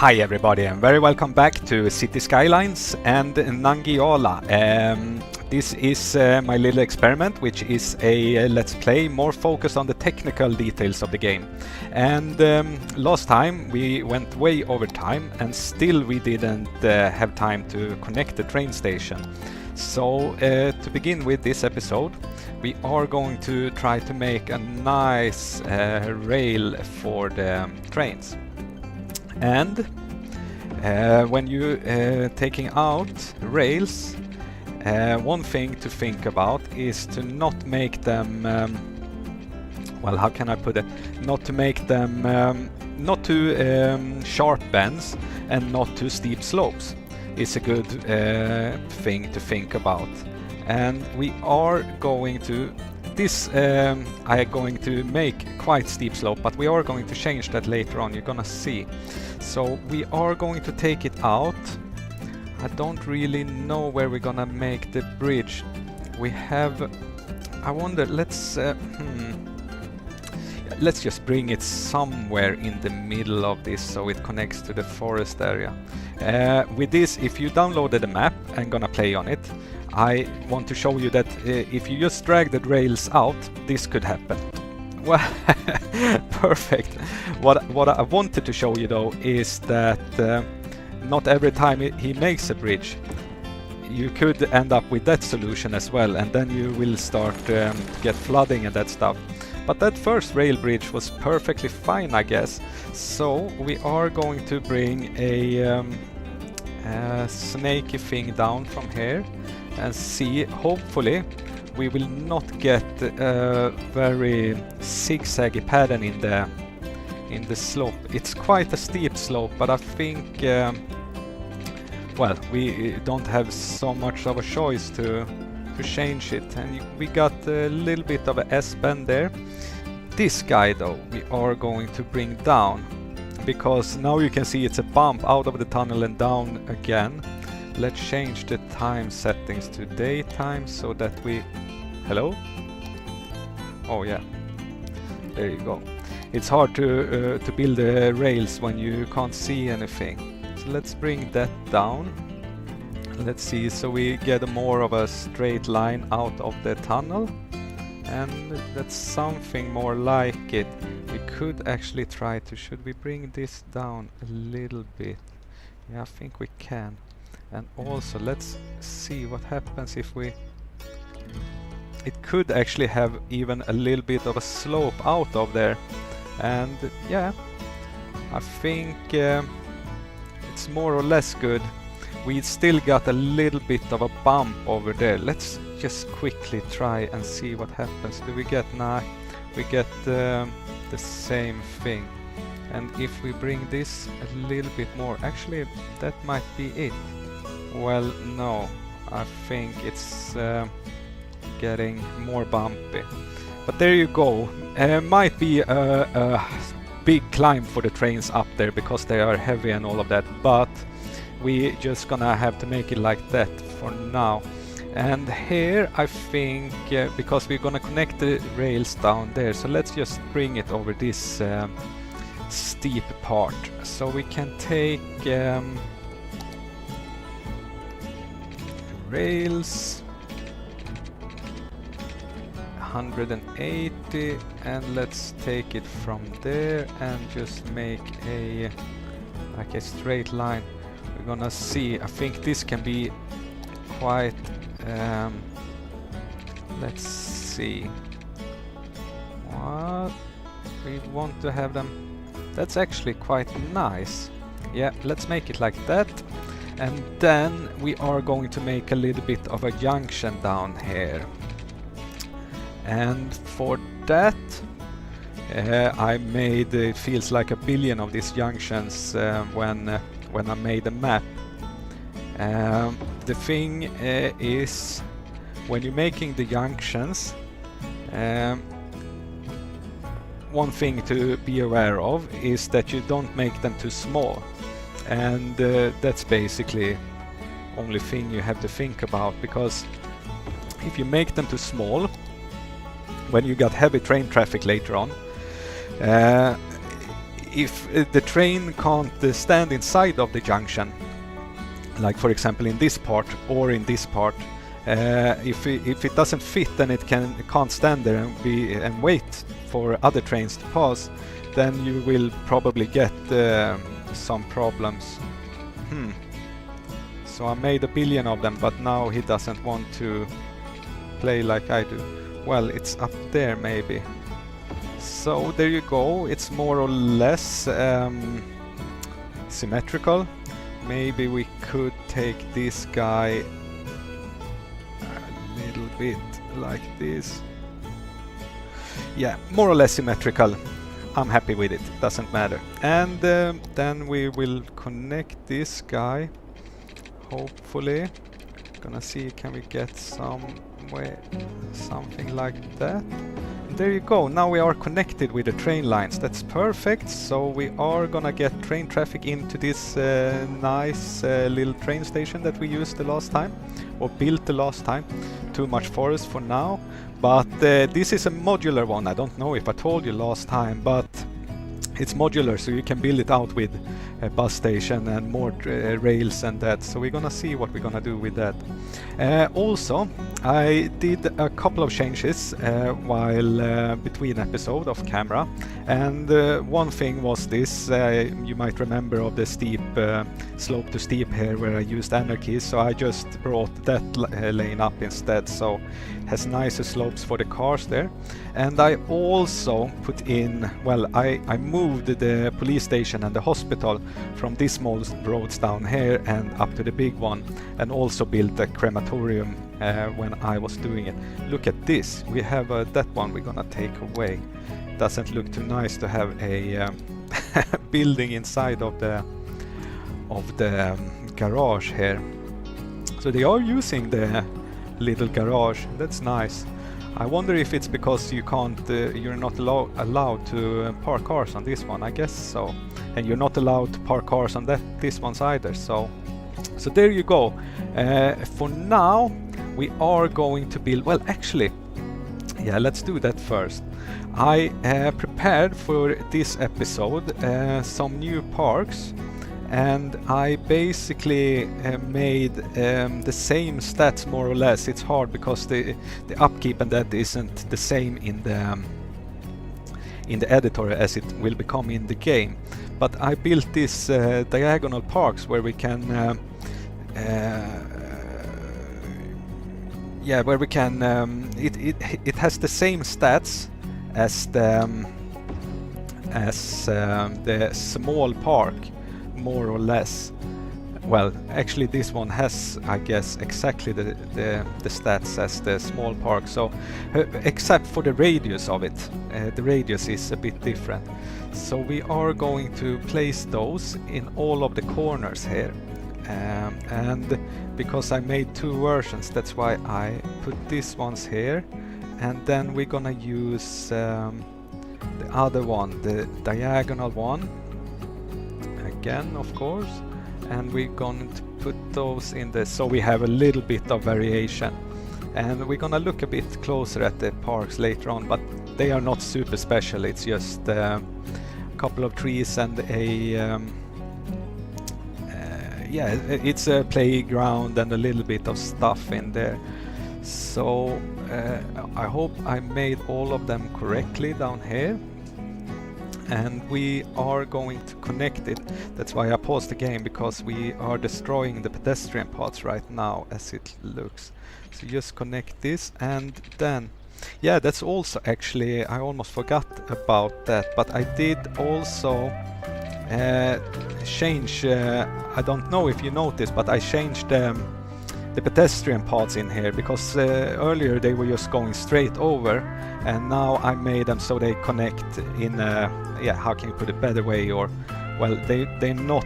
Hi everybody and very welcome back to Cities Skylines and Nangijala. This is my little experiment, which is a let's play more focused on the technical details of the game. And last time we went way over time and still we didn't have time to connect the train station. So to begin with this episode, we are going to try to make a nice rail for the trains. And when you taking out rails, one thing to think about is to not make them well, how can I put it, not to make them not too sharp bends and not too steep slopes is a good thing to think about. And we are going to I am going to make quite steep slope, but we are going to change that later on, you're gonna see. So we are going to take it out. I don't really know where we're gonna make the bridge. We have, I wonder, let's just bring it somewhere in the middle of this so it connects to the forest area. With this, if you downloaded the map and gonna play on it, I want to show you that if you just drag the rails out, this could happen. Well, perfect. What I wanted to show you though is that not every time he makes a bridge, you could end up with that solution as well, and then you will start to get flooding and that stuff. But that first rail bridge was perfectly fine, I guess. So we are going to bring a snaky thing down from here and see, hopefully we will not get a very zigzaggy pattern in the slope. It's quite a steep slope, but I think well, we don't have so much of a choice to change it, and we got a little bit of a S-bend there. This guy though we are going to bring down, because now you can see it's a bump out of the tunnel and down again. Let's change the time settings to daytime so that we... Hello? Oh yeah, there you go. It's hard to build the rails when you can't see anything. So let's bring that down. Let's see, so we get more of a straight line out of the tunnel, and that's something more like it. We could actually try to, should we bring this down a little bit? Yeah, I think we can. And also let's see what happens if we... It could actually have even a little bit of a slope out of there. And yeah, I think it's more or less good. We still got a little bit of a bump over there. Let's just quickly try and see what happens. Do we get... Nah, we get the same thing. And if we bring this a little bit more, actually that might be it. Well, no, I think it's getting more bumpy. But there you go. Might be a big climb for the trains up there because they are heavy and all of that, but we just gonna have to make it like that for now. And here I think, because we're gonna connect the rails down there, so let's just bring it over this steep part. So we can take rails 180, and let's take it from there and just make a like a straight line. We're gonna see, I think this can be quite let's see what we want to have them. That's actually quite nice. Yeah, let's make it like that. And then we are going to make a little bit of a junction down here. And for that I made, it feels like a billion of these junctions when I made the map. The thing is, when you're making the junctions, one thing to be aware of is that you don't make them too small. And that's basically only thing you have to think about, because if you make them too small, when you got heavy train traffic later on, if the train can't stand inside of the junction, like for example in this part or in this part, if it doesn't fit and it can't stand there and wait for other trains to pass, then you will probably get some problems. So I made a billion of them, but now he doesn't want to play like I do. Well, it's up there maybe. So there you go, it's more or less symmetrical. Maybe we could take this guy a little bit like this. Yeah, more or less symmetrical. I'm happy with it, doesn't matter. And then we will connect this guy, hopefully. Gonna see, can we get something like that. There you go, now we are connected with the train lines. That's perfect. So we are gonna get train traffic into this nice little train station that we used the last time, or built the last time. Too much forest for now, but this is a modular one. I don't know if I told you last time, but it's modular, so you can build it out with a bus station and more rails and that. So we're gonna see what we're gonna do with that. Also, I did a couple of changes while between episode of camera, and one thing was this. You might remember of the steep slope to steep here where I used anarchy, so I just brought that lane up instead, so it has nicer slopes for the cars there. And I also put in, well, I moved the police station and the hospital from these small roads down here and up to the big one, and also built a crematorium when I was doing it. Look at this, we have that one we're gonna take away. Doesn't look too nice to have a building inside of the garage here. So they are using the little garage, that's nice. I wonder if it's because you can't, you're not allowed to park cars on this one. I guess so. And you're not allowed to park cars on this one's either. So there you go. For now, we are going to build. Well, actually, yeah, let's do that first. I prepared for this episode some new parks. And I basically made the same stats more or less. It's hard because the upkeep and that isn't the same in the editor as it will become in the game. But I built these diagonal parks where we can it has the same stats as the small park, more or less. Well, actually this one has, I guess, exactly the stats as the small park, so except for the radius of it. The radius is a bit different. So we are going to place those in all of the corners here. And because I made two versions, that's why I put these ones here. And then we're gonna use the other one, the diagonal one. Again, of course, and we're going to put those in the, so we have a little bit of variation, and we're gonna look a bit closer at the parks later on, but they are not super special. It's just a couple of trees and it's a playground and a little bit of stuff in there. So I hope I made all of them correctly down here. And we are going to connect it. That's why I paused the game, because we are destroying the pedestrian paths right now as it looks. So just connect this, and then, yeah, that's also actually, I almost forgot about that, but I did also change, I don't know if you noticed, but I changed the pedestrian paths in here, because earlier they were just going straight over, and now I made them so they connect in how can you put it, better way, or well, they're not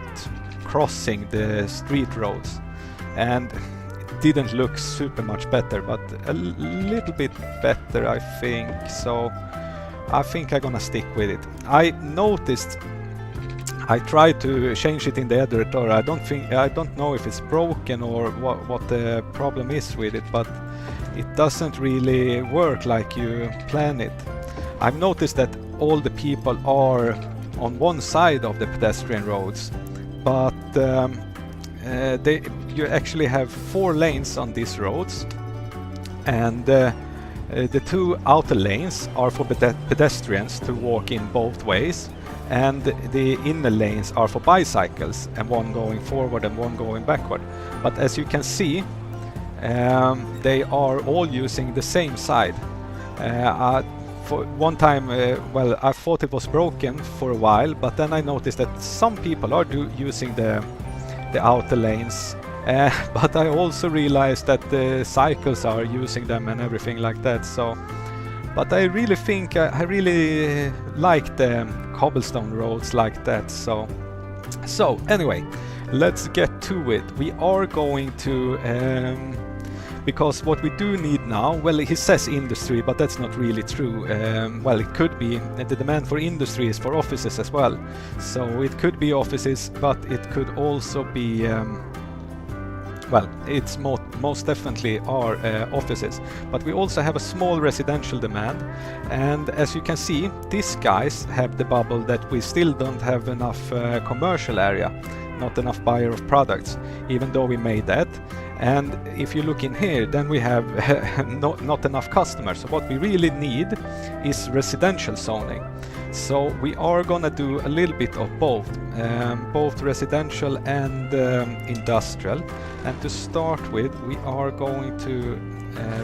crossing the street roads, and it didn't look super much better, but a little bit better, I think. So I think I'm gonna stick with it. I noticed I tried to change it in the editor. I don't know if it's broken or what the problem is with it, but it doesn't really work like you plan it. I've noticed that all the people are on one side of the pedestrian roads, but you actually have 4 lanes on these roads, and the 2 outer lanes are for pedestrians to walk in both ways, and the inner lanes are for bicycles, and one going forward and one going backward. But as you can see, they are all using the same side. For one time, well, I thought it was broken for a while, but then I noticed that some people are using the outer lanes, but I also realized that the cycles are using them and everything like that. So, but I really think I really like the cobblestone roads like that. So anyway, let's get to it. We are going to because what we do need now, well, he says industry, but that's not really true. Well, it could be. The demand for industry is for offices as well. So it could be offices, but it could also be, well, it's most definitely are offices. But we also have a small residential demand. And as you can see, these guys have the bubble that we still don't have enough commercial area, not enough buyer of products, even though we made that. And if you look in here, then we have not enough customers. So what we really need is residential zoning. So we are gonna do a little bit of both residential and industrial. And to start with, we are going to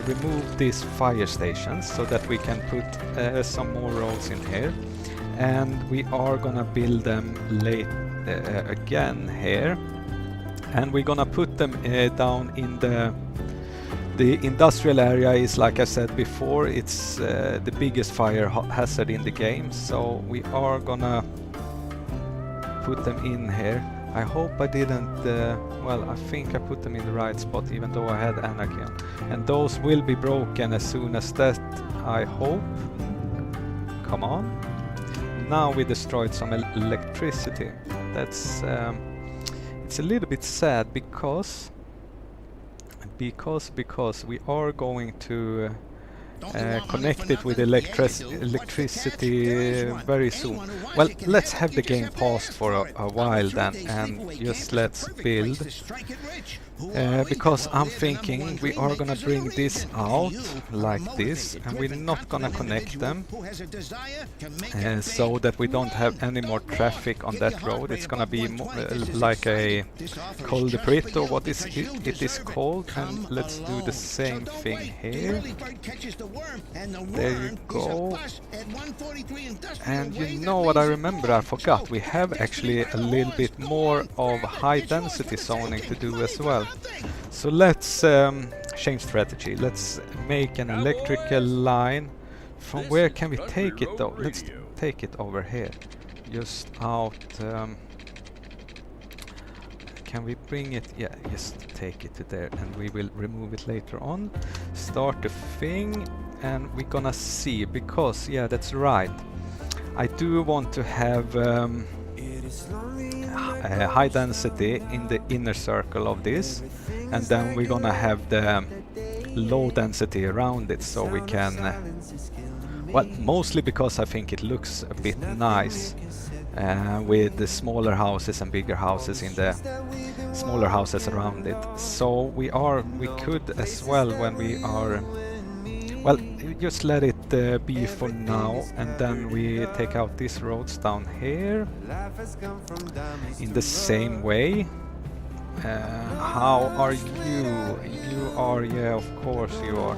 remove these fire stations so that we can put some more roads in here. And we are gonna build them again here. And we're gonna put them down in the industrial area. Is, like I said before, it's the biggest fire hazard in the game, so we are gonna put them in here. I hope I didn't, well, I think I put them in the right spot, even though I had anarchy on. And those will be broken as soon as that, I hope. Come on. Now we destroyed some electricity. That's it's a little bit sad because we are going to connect it with electricity very soon. Well, let's have the game paused for a while then, and just let's build. Because I'm thinking we are gonna bring this out like this, and we're not gonna connect them so that we don't have any more traffic on that road. It's gonna be like a col de Prit, or what is it is called. And let's do the same thing here. There you go. And you know what I remember? I forgot. We have actually a little bit more of high density zoning to do as well. So let's change strategy. Let's make an electrical line. From where can we take it though? Let's take it over here. Just out. Can we bring it? Yeah, just take it to there, and we will remove it later on. Start the thing, and we're gonna see, because yeah, that's right. I do want to have high density in the inner circle of this, and then we're gonna have the low density around it, so we can well, mostly because I think it looks a bit nice with the smaller houses and bigger houses in the smaller houses around it. So we could as well, when we are, well, just let it be for now, and then we take out these roads down here in the same way. How are you? You are, yeah, of course you are.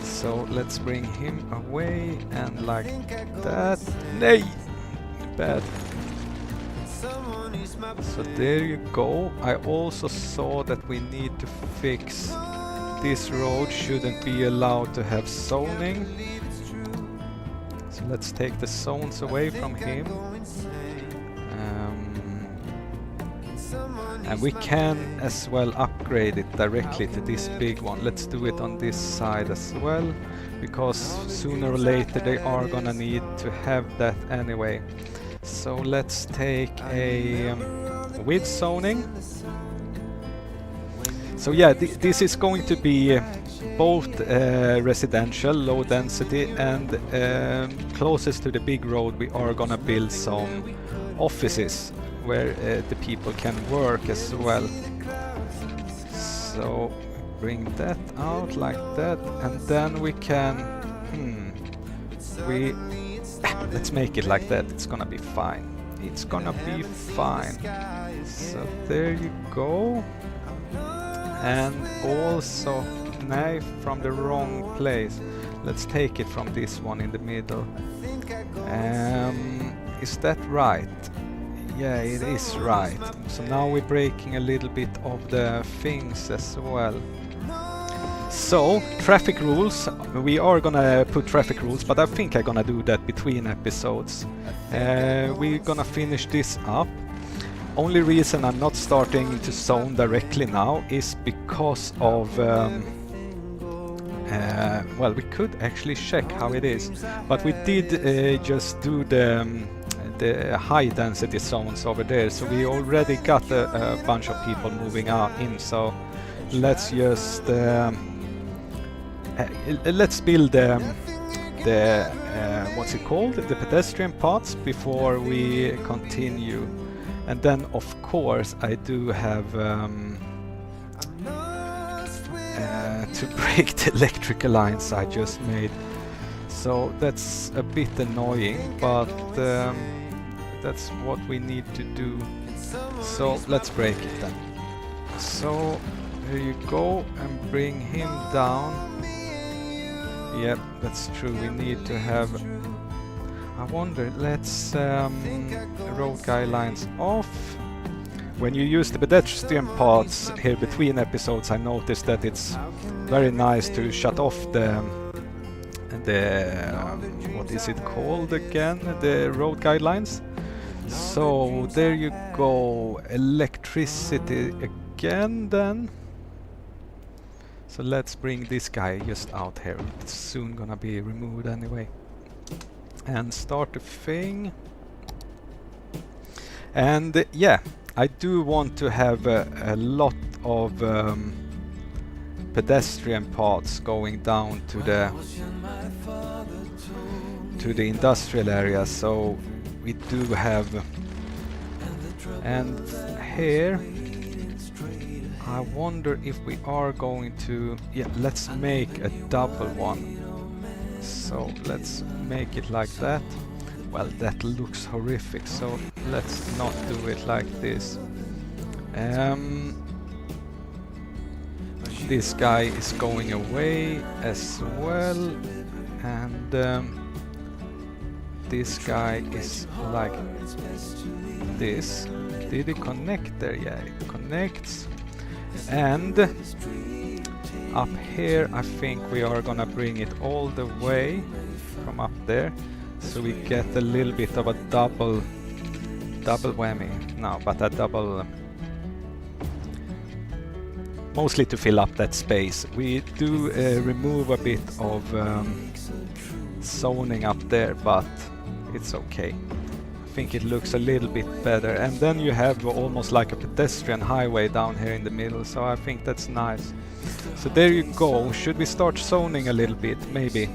So let's bring him away, and like that. Nay! Bad. So there you go. I also saw that we need to fix this road. Shouldn't be allowed to have zoning. So let's take the zones away from him. And we can as well upgrade it directly to this big one. Let's do it on this side as well, because sooner or later they are gonna need to have that anyway. So let's take a with zoning. So yeah, this is going to be both residential, low density, and closest to the big road we are gonna build some offices where the people can work as well. So bring that out like that, and then we can let's make it like that. It's gonna be fine. It's gonna be fine. So there you go. And also, no, from the wrong place. Let's take it from this one in the middle. Is that right? Yeah, it is right. So now we're breaking a little bit of the things as well. So, traffic rules. We are gonna put traffic rules, but I think I'm gonna do that between episodes. We're gonna finish this up. Only reason I'm not starting to zone directly now is because of well, we could actually check how it is, but we did just do the high density zones over there, so we already got a bunch of people moving out in. So let's just let's build the what's it called, the pedestrian paths before we continue. And then of course I do have to break the electrical lines I just made. So that's a bit annoying, but that's what we need to do. So let's break it then. So here you go, and bring him down. Yep, that's true. We need to have... I wonder, let's road guidelines off. When you use the pedestrian paths here between episodes, I noticed that it's very nice to shut off the what is it called again? The road guidelines. So there you go, electricity again then. So let's bring this guy just out here. It's soon gonna be removed anyway. And start the thing. And yeah, I do want to have a lot of pedestrian paths going down to the industrial area, so we do have. And here I wonder if we are going to, yeah, let's make a double one. So let's make it like that. Well, that looks horrific, so let's not do it like this. This guy is going away as well, and this guy is like this. Did it connect there? Yeah, it connects. And up here I think we are gonna bring it all the way from up there, so we get a little bit of a double whammy. No, but a double, mostly to fill up that space. We do remove a bit of zoning up there, but it's okay. I think it looks a little bit better. And then you have almost like a pedestrian highway down here in the middle, so I think that's nice. So there you go. Should we start zoning a little bit? Maybe.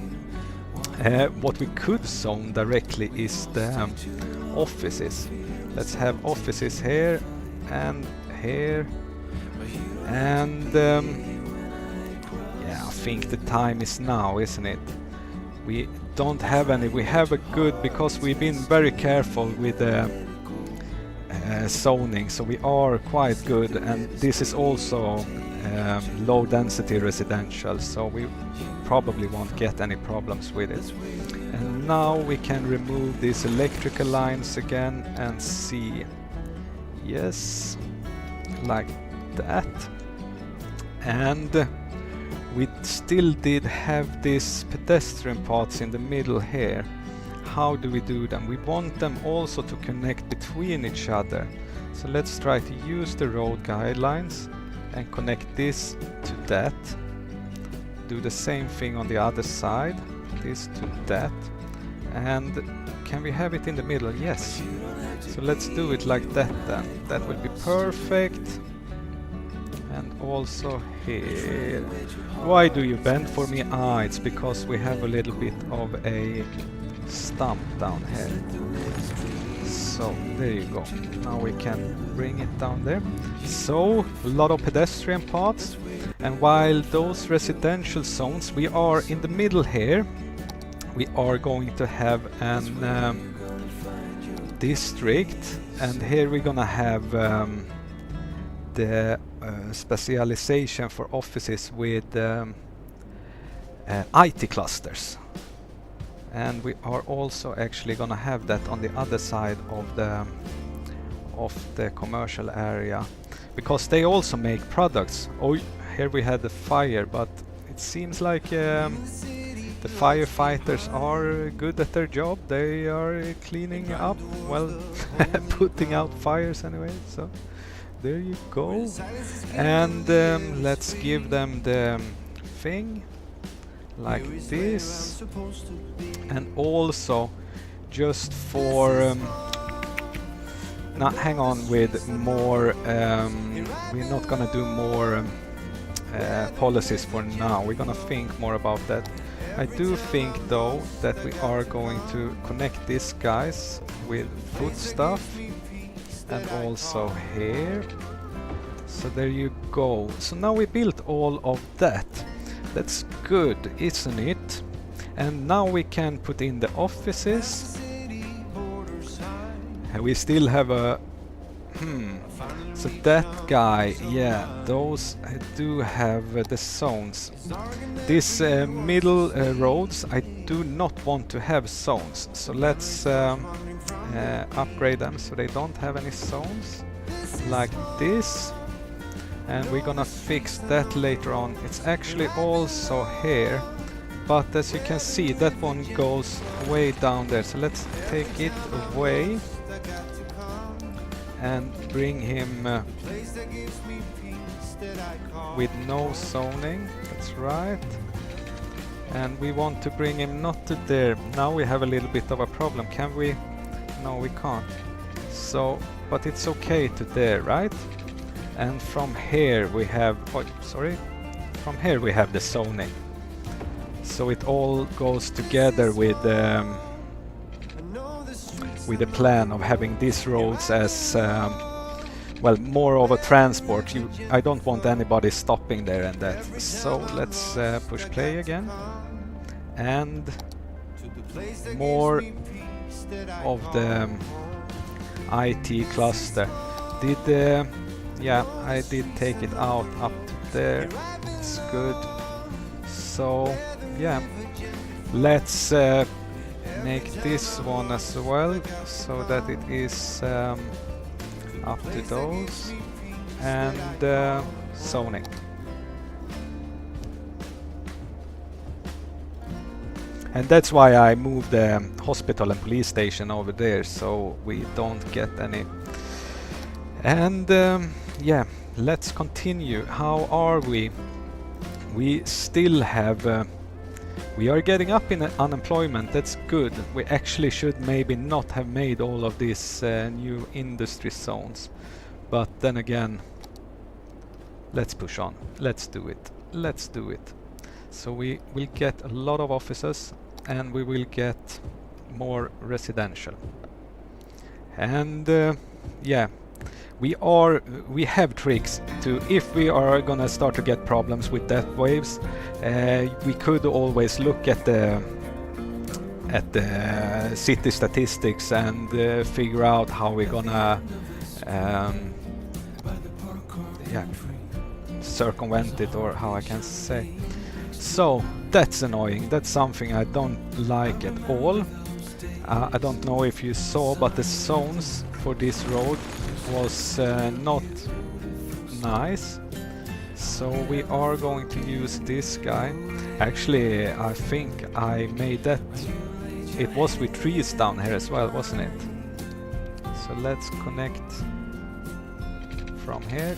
What we could zone directly is the offices. Let's have offices here and here. And yeah, I think the time is now, isn't it? We don't have any. We have a good, because we've been very careful with the zoning, so we are quite good. And this is also low density residential, so we probably won't get any problems with it. And now we can remove these electrical lines again and see. Yes, like that. And we still did have these pedestrian paths in the middle here. How do we do them? We want them also to connect between each other. So let's try to use the road guidelines and connect this to that. Do the same thing on the other side. This to that. And can we have it in the middle? Yes. So let's do it like that then. That will be perfect. And also here. Why do you bend for me? Ah, it's because we have a little bit of a stump down here. So there you go. Now we can bring it down there. So a lot of pedestrian paths, and while those residential zones, we are in the middle here. We are going to have an district, and here we're gonna have the specialization for offices with IT clusters. And we are also actually gonna have that on the other side of the commercial area, because they also make products. Oh, here we had the fire, but it seems like the firefighters are good at their job. They are cleaning up, well, putting out fires anyway. So there you go. And let's give them the thing like this. And also, just for now, hang on with more. We're not gonna do more policies for now. We're gonna think more about that. I do think though that we are going to connect these guys with food stuff, and also here. So there you go. So now we built all of that. That's good, isn't it? And now we can put in the offices. And we still have a so that guy, yeah, those do have the zones. These middle roads, I do not want to have zones. So let's upgrade them so they don't have any zones, like this. And we're gonna fix that later on. It's actually also here, but as you can see, that one goes way down there. So let's take it away and bring him with no zoning. That's right. And we want to bring him not to there. Now we have a little bit of a problem. Can we? No, we can't. So, but it's okay to there, right? And from here we have, oh, sorry, from here we have the zoning. So it all goes together with the plan of having these roads as well, more of a transport. I don't want anybody stopping there and that. So let's push play again, and more of the IT cluster. Yeah, I did take it out up to there. It's good. So yeah, let's make this one as well, so that it is up to those, and zoning. And that's why I moved the hospital and police station over there, so we don't get any. And yeah, let's continue. How are we? We still have we are getting up in unemployment. That's good. We actually should maybe not have made all of these new industry zones, but then again, let's push on. Let's do it. Let's do it. So we will get a lot of offices, and we will get more residential. And yeah, we have tricks to, if we are gonna start to get problems with death waves, we could always look at the city statistics and figure out how we're gonna yeah, circumvent it, or how I can say. So that's annoying. That's something I don't like at all. I don't know if you saw, but the zones for this road was not nice. So we are going to use this guy. Actually, I think I made that. It was with trees down here as well, wasn't it? So let's connect from here.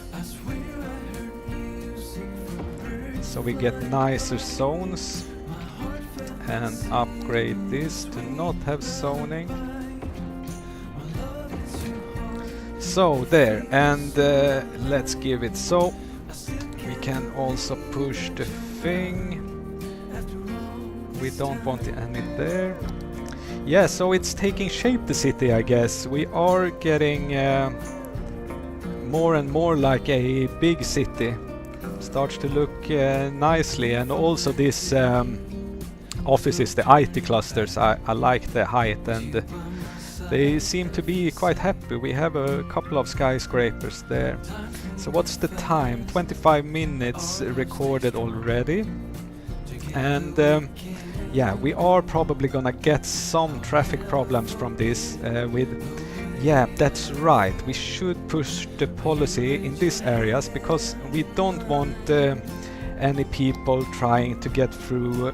So we get nicer zones, and upgrade this to not have zoning. So there, and let's give it. So can also push the thing. We don't want any there. Yeah, so it's taking shape, the city, I guess. We are getting more and more like a big city. Starts to look nicely, and also this offices, the IT clusters, I like the height, and they seem to be quite happy. We have a couple of skyscrapers there. So what's the time? 25 minutes recorded already. And yeah, we are probably gonna get some traffic problems from this yeah, that's right, we should push the policy in these areas, because we don't want any people trying to get through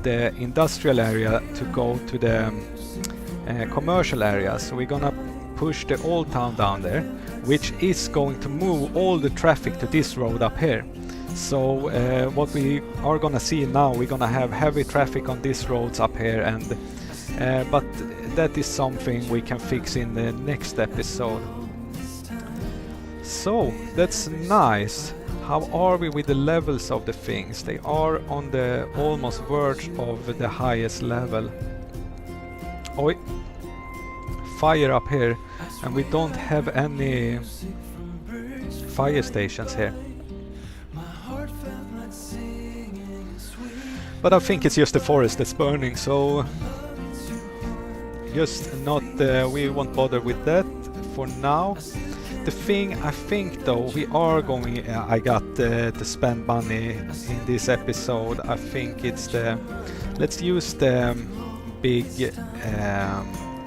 the industrial area to go to the commercial area. So we're gonna push the old town down there, which is going to move all the traffic to this road up here. So what we are gonna see now, we're gonna have heavy traffic on these roads up here, and but that is something we can fix in the next episode. So that's nice. How are we with the levels of the things? They are on the almost verge of the highest level. Oi, fire up here, and we don't have any fire stations here. But I think it's just the forest that's burning, so just not, we won't bother with that for now. The thing, I think though, we are going, I got to spend money in this episode. I think it's the, let's use the big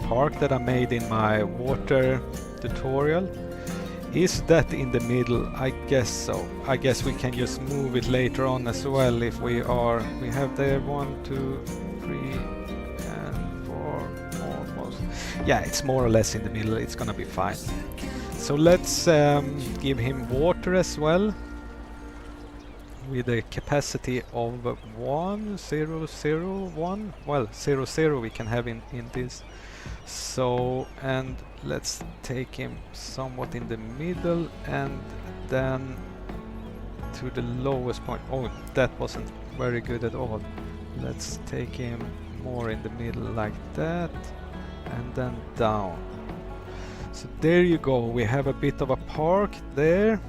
park that I made in my water tutorial. Is that in the middle? I guess so. I guess we can just move it later on as well if we are. We have there 1, 2, 3 and 4 almost. Yeah, it's more or less in the middle. It's gonna be fine. So let's give him water as well, with a capacity of 1, 0, 0, 1. Well, 0, 0 we can have in this. So, and let's take him somewhat in the middle, and then to the lowest point. Oh, that wasn't very good at all. Let's take him more in the middle like that, and then down. So there you go, we have a bit of a park there.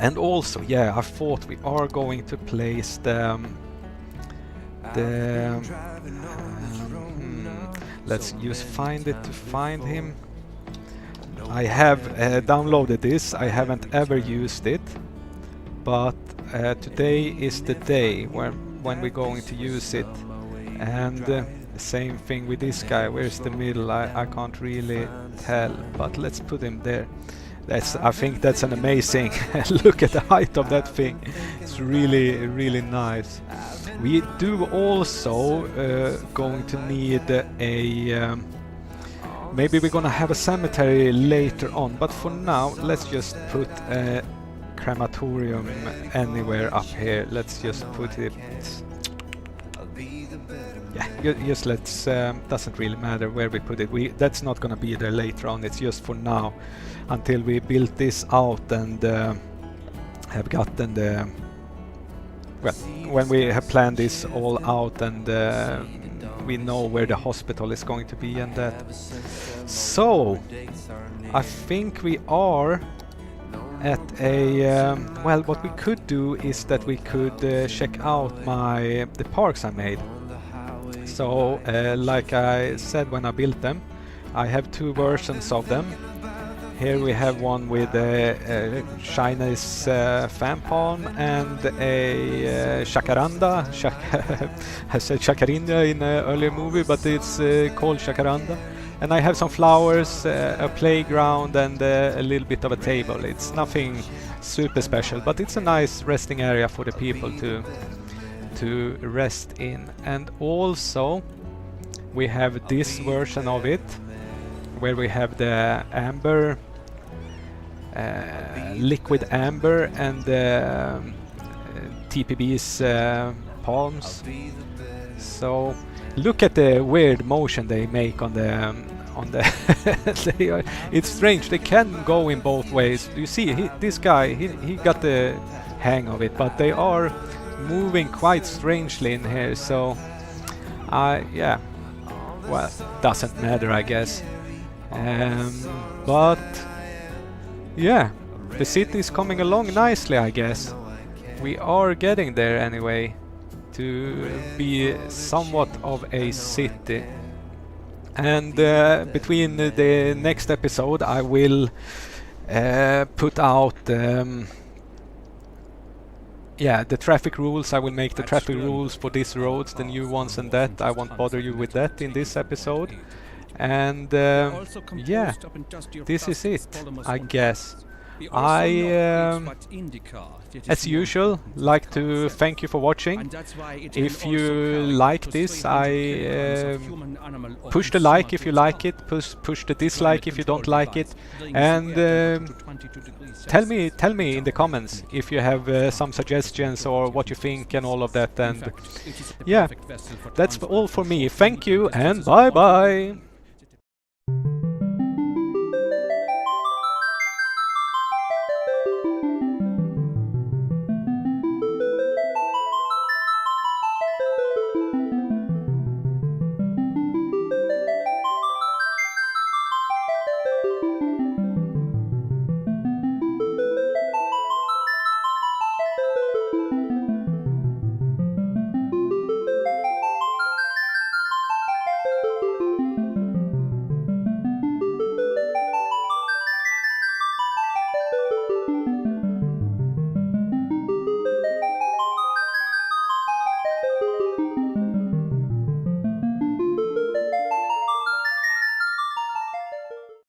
And also, yeah, I thought we are going to place let's use find it to find him. I have downloaded this, I haven't ever used it, but today is the day when we're going to use it. And same thing with this guy. Where's the middle? I can't really tell, but let's put him there. I think that's an amazing look at the height of that thing. It's really, really nice. We do also going to need a maybe we're gonna have a cemetery later on, but for now let's just put a crematorium anywhere up here. Let's just put it, yeah, just let's doesn't really matter where we put it. That's not gonna be there later on. It's just for now until we built this out and have gotten the, well, when we have planned this all out and we know where the hospital is going to be and that. So I think we are at a well, what we could do is that we could check out the parks I made. So like I said when I built them, I have 2 versions of them. Here we have one with a Chinese fan palm and a jacaranda. I said chacarina in an earlier movie, but it's called jacaranda. And I have some flowers, a playground, and a little bit of a table. It's nothing super special, but it's a nice resting area for the people to rest in. And also we have this version of it, where we have the amber, liquid amber, and the TPB's palms. So look at the weird motion they make on the it's strange. They can go in both ways. You see, this guy, he got the hang of it, but they are moving quite strangely in here, so yeah, well, doesn't matter, I guess. But yeah, the city is coming along nicely, I guess. We are getting there anyway, to be somewhat of a city. And between the next episode I will put out yeah, the traffic rules. I will make the traffic rules for these roads, the new ones, and that. I won't bother you with that in this episode. And yeah, this is it, I guess. I, as usual, like to thank you for watching. If you like this, I push the like if you like it, push the dislike if you don't like it, and tell me in the comments if you have some suggestions or what you think and all of that. And yeah, that's all for me. Thank you and bye bye.